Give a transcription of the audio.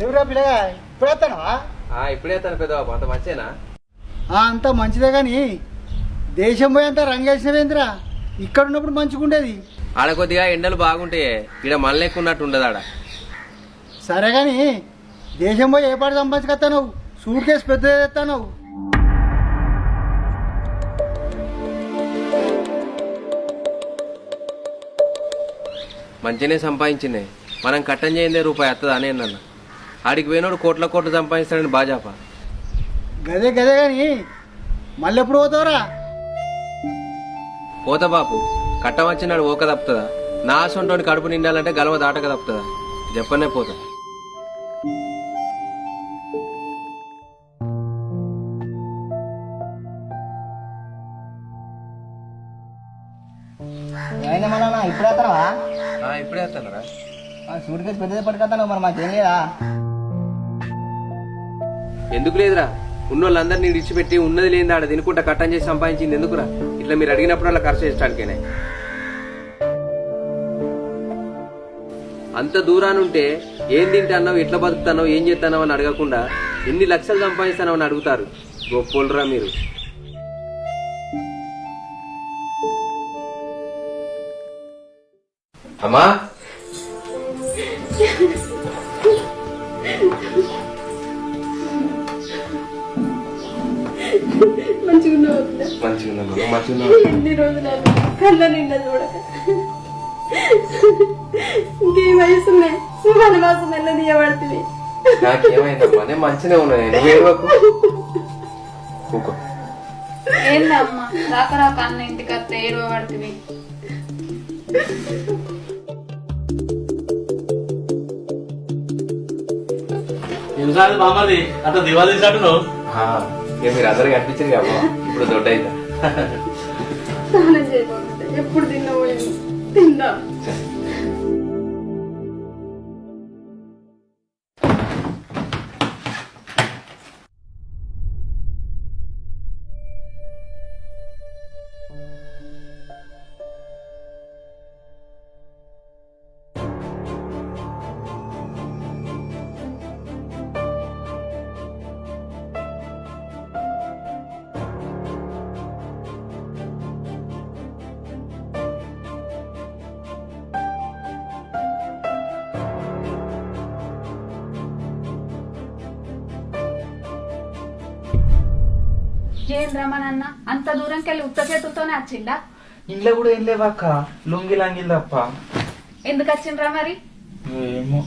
ఎవరా పిల్లగా ఇప్పుడు వస్తానా? ఇప్పుడే వస్తాను పెద్ద బాబు. అంత మంచేనా? అంత మంచిదే కానీ దేశం పోయి అంతా రంగేసినవేంద్రా. ఇక్కడ ఉన్నప్పుడు మంచిగా ఉండేది. ఆడ కొద్దిగా ఎండలు బాగుంటాయి, ఇక్కడ మళ్ళీ ఎక్కున్నట్టు ఉండదు ఆడ. సరే కానీ దేశం పోయి ఏ పాటు సంపాదించుకొస్తావు? సూట్ కేసు పెద్ద తెస్తావు. మంచిగానే సంపాదించింది. మనం కట్టం చేయిందే రూపాయి వస్తుందా అని అన్న. ఆడికి పోయినోడు కోట్ల కోట్లు సంపాదిస్తాడని బాజాపా. గదే గదే కానీ మళ్ళీ ఎప్పుడు పోతావురా? పోతా బాపు. కట్టం వచ్చినాడు ఓక తప్పుతుందా? నా సొంటోని కడుపు నిండాలంటే గలవ దాటక తప్పుతుందా? చెప్పనే పోతా. ఇప్పుడు వస్తావా? ఇప్పుడే వస్తానరా. సూట్ కేసు పెద్దదే పట్టుకొస్తాను. మరి మాకేం లేదా? ఎందుకు లేదురా? ఉన్నోళ్ళందరినీ విడిచిపెట్టి ఉన్నది లేని ఆడ తినుకుంటా కట్టం చేసి సంపాదించింది ఎందుకురా? ఇట్లా మీరు అడిగినప్పుడు అలా ఖర్చు చేసడానికేనే. అంత దూరానుంటే ఏం తింటాన్నావు, ఎట్లా బతుకుతానో, ఏం చేస్తానో అని అడగకుండా ఎన్ని లక్షలు సంపాదిస్తానో అని అడుగుతారు. గొప్పోళ్ళరా మీరు. అమ్మా ఎన్ని రోజులు కళ్ళ నిండా చూడక ఇంకే వయసునే వనవాసం ఎలా తీయబడుతుంది. నాకేమైందమ్మా? మంచిగా ఉన్నాయి. ఏందమ్మా రాక రాక అన్న ఇంటికి అత్త ఏరువ పడుతుంది. మామది అంత దివా తీసినట్టు మీరు అందరూ కనిపించింది కదా. ఇప్పుడు దొడ్డ అయిందా? స్నానం చేయకుండా ఎప్పుడు తిన్నావు? తిందా? ఏం రమణన్న అంత దూరంకి వెళ్ళి ఉత్త చేతులతోనే వచ్చిందా? ఇంట్లో కూడా వెళ్ళేవాక లుంగి లంగిల్ తప్ప. ఎందుకు వచ్చిండ్రా మరి? ఏమో